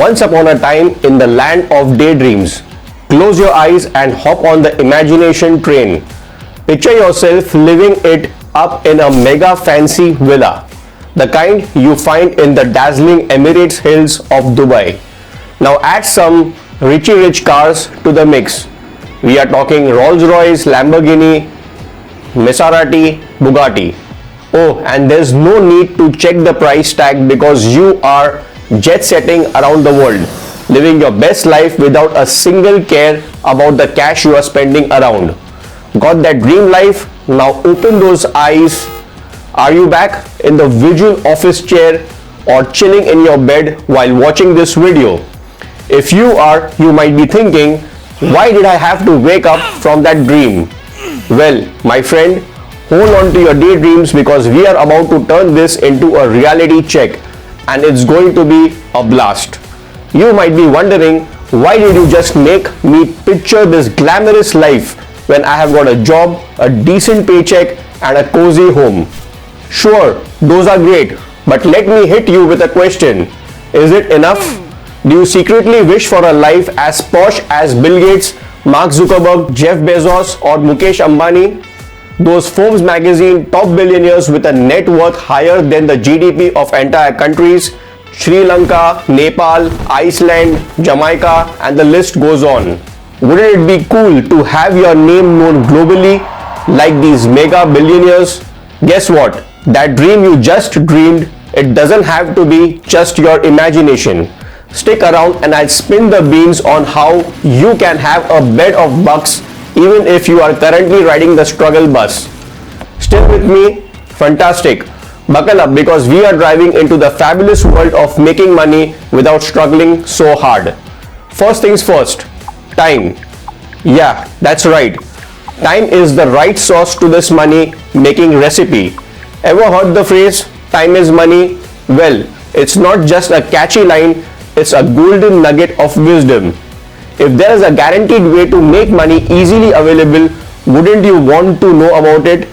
Once upon a time in the land of daydreams. Close your eyes and hop on the imagination train. Picture yourself living it up in a mega fancy villa, the kind you find in the dazzling Emirates hills of Dubai. Now add some richy rich cars to the mix. We are talking Rolls-Royce, Lamborghini, Maserati, Bugatti. Oh, and there's no need to check the price tag because you are jet setting around the world, living your best life without a single care about the cash you are spending around. Got that dream life? Now open those eyes. Are you back in the visual office chair or chilling in your bed while watching this video? If you are, you might be thinking, why did I have to wake up from that dream? Well, my friend, hold on to your daydreams because we are about to turn this into a reality check and it's going to be a blast. You might be wondering, why did you just make me picture this glamorous life when I have got a job, a decent paycheck and a cozy home? Sure, those are great, but let me hit you with a question. Is it enough? Do you secretly wish for a life as posh as Bill Gates, Mark Zuckerberg, Jeff Bezos or Mukesh Ambani? Those Forbes magazine top billionaires with a net worth higher than the GDP of entire countries, Sri Lanka, Nepal, Iceland, Jamaica, and the list goes on. Wouldn't it be cool to have your name known globally like these mega billionaires? Guess what? That dream you just dreamed, it doesn't have to be just your imagination. Stick around and I'll spin the beans on how you can have a bed of bucks even if you are currently riding the struggle bus. Still with me? Fantastic. Buckle up because we are driving into the fabulous world of making money without struggling so hard. First things first, time. Yeah, that's right. Time is the right sauce to this money making recipe. Ever heard the phrase, time is money? Well, it's not just a catchy line, it's a golden nugget of wisdom. If there is a guaranteed way to make money easily available, wouldn't you want to know about it?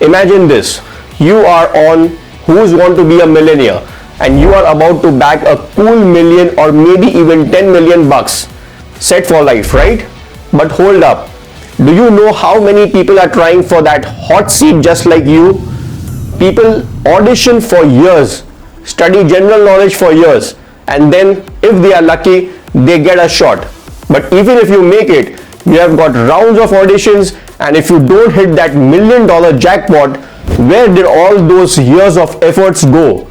Imagine this. You are on Who's Want to Be a Millionaire and you are about to bag a cool million or maybe even 10 million bucks. Set for life, right? But hold up. Do you know how many people are trying for that hot seat just like you? People audition for years, study general knowledge for years, and then if they are lucky, they get a shot. But even if you make it, you have got rounds of auditions, and if you don't hit that $1 million jackpot, where did all those years of efforts go?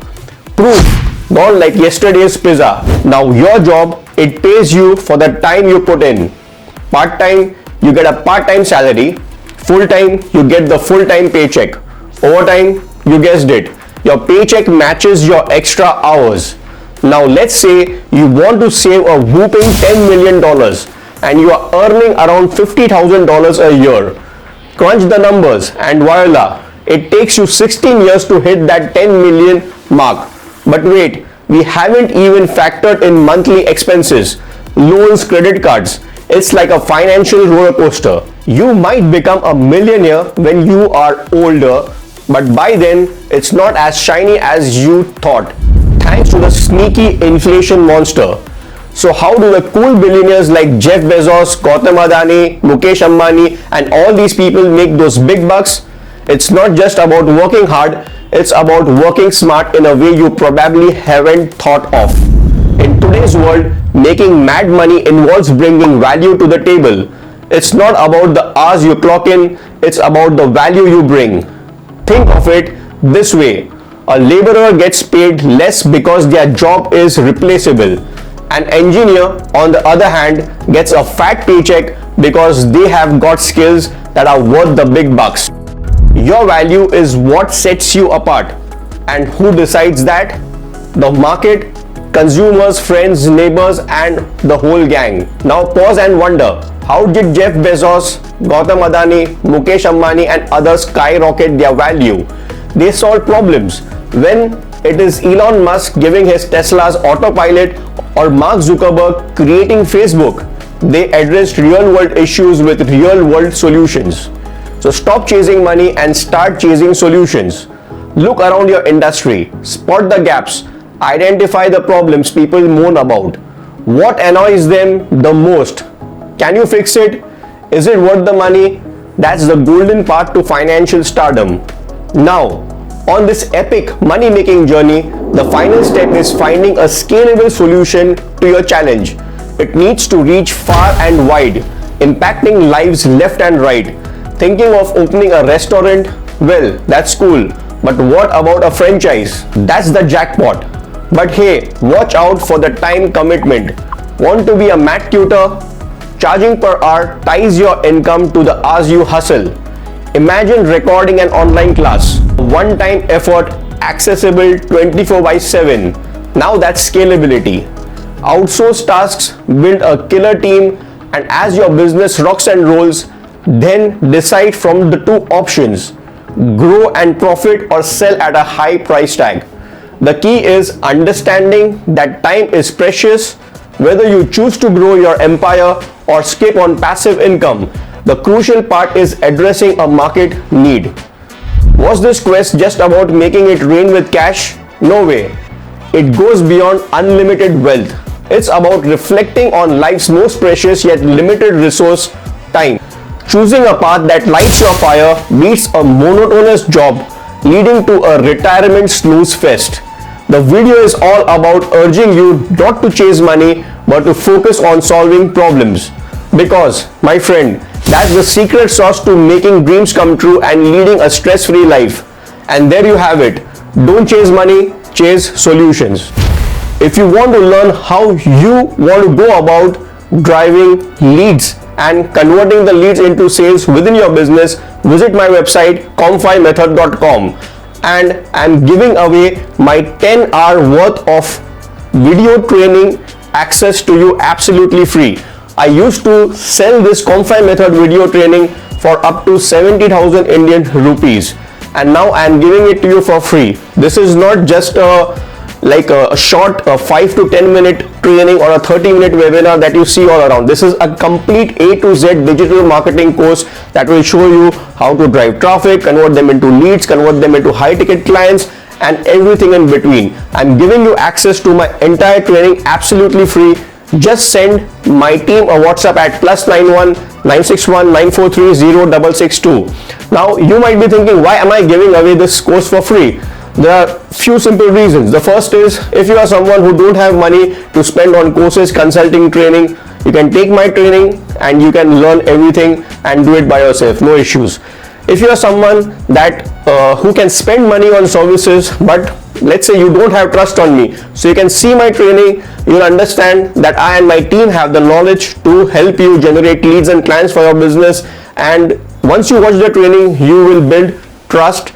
Proof gone like yesterday's pizza. Now your job, it pays you for the time you put in. Part-time, you get a part-time salary. Full-time, you get the full-time paycheck. Overtime, you guessed it, your paycheck matches your extra hours. Now let's say you want to save a whooping $10 million and you are earning around $50,000 a year. Crunch the numbers and voila, it takes you 16 years to hit that 10 million mark. But wait, we haven't even factored in monthly expenses, loans, credit cards. It's like a financial roller coaster. You might become a millionaire when you are older, but by then it's not as shiny as you thought, thanks to the sneaky inflation monster. So how do the cool billionaires like Jeff Bezos, Gautam Adani, Mukesh Ambani and all these people make those big bucks? It's not just about working hard, it's about working smart in a way you probably haven't thought of. In today's world, making mad money involves bringing value to the table. It's not about the hours you clock in, it's about the value you bring. Think of it this way. A laborer gets paid less because their job is replaceable. An engineer, on the other hand, gets a fat paycheck because they have got skills that are worth the big bucks. Your value is what sets you apart. And who decides that? The market, consumers, friends, neighbors, and the whole gang. Now pause and wonder, how did Jeff Bezos, Gautam Adani, Mukesh Ambani and others skyrocket their value? They solve problems. When it is Elon Musk giving his Tesla's autopilot or Mark Zuckerberg creating Facebook, they addressed real-world issues with real-world solutions. So stop chasing money and start chasing solutions. Look around your industry, spot the gaps, identify the problems people moan about. What annoys them the most? Can you fix it? Is it worth the money? That's the golden path to financial stardom. Now, on this epic money-making journey, the final step is finding a scalable solution to your challenge. It needs to reach far and wide, impacting lives left and right. Thinking of opening a restaurant? Well, that's cool. But what about a franchise? That's the jackpot. But hey, watch out for the time commitment. Want to be a math tutor? Charging per hour ties your income to the hours you hustle. Imagine recording an online class, one-time effort, accessible 24/7. Now that's scalability. Outsource tasks, build a killer team, and as your business rocks and rolls, then decide from the two options: grow and profit or sell at a high price tag. The key is understanding that time is precious. Whether you choose to grow your empire or skip on passive income, the crucial part is addressing a market need. Was this quest just about making it rain with cash? No way. It goes beyond unlimited wealth. It's about reflecting on life's most precious yet limited resource, time. Choosing a path that lights your fire beats a monotonous job leading to a retirement snooze fest. The video is all about urging you not to chase money but to focus on solving problems. Because, my friend, that's the secret sauce to making dreams come true and leading a stress-free life. And there you have it. Don't chase money, chase solutions. If you want to learn how you want to go about driving leads and converting the leads into sales within your business, visit my website comfimethod.com, and I'm giving away my 10-hour worth of video training access to you absolutely free. I used to sell this Comfi Method video training for up to 70,000 Indian rupees, and now I'm giving it to you for free. This is not just a short 5 to 10 minute training or a 30-minute webinar that you see all around. This is a complete A to Z digital marketing course that will show you how to drive traffic, convert them into leads, convert them into high ticket clients, and everything in between. I'm giving you access to my entire training absolutely free. Just send my team a WhatsApp at +91 961 943 0662. Now you might be thinking, why am I giving away this course for free? There are few simple reasons. The first is, if you are someone who don't have money to spend on courses, consulting, training, you can take my training and you can learn everything and do it by yourself, no issues. If you are someone that who can spend money on services, but let's say you don't have trust on me, so you can see my training, you'll understand that I and my team have the knowledge to help you generate leads and clients for your business. And once you watch the training, you will build trust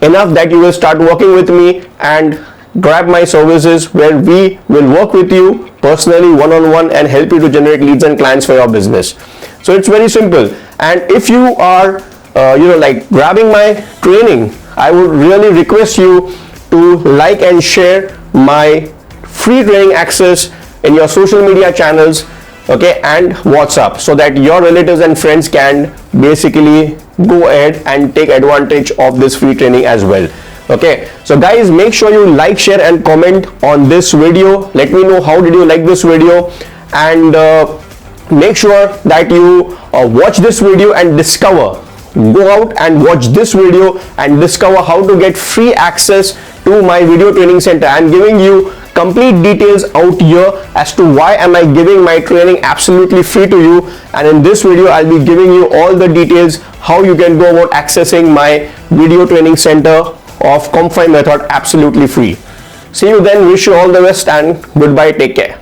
enough that you will start working with me and grab my services, where we will work with you personally one-on-one and help you to generate leads and clients for your business. So it's very simple. And if you are grabbing my training, I would really request you to like and share my free training access in your social media channels, okay, and WhatsApp, so that your relatives and friends can basically go ahead and take advantage of this free training as well. Okay, so guys, make sure you like, share and comment on this video. Let me know how did you like this video, and make sure that you watch this video and discover. Go out and watch this video and discover how to get free access to my video training center. I'm giving you complete details out here as to why am I giving my training absolutely free to you, and in this video I'll be giving you all the details how you can go about accessing my video training center of Comfi Method absolutely free. See you then, wish you all the best and goodbye, take care.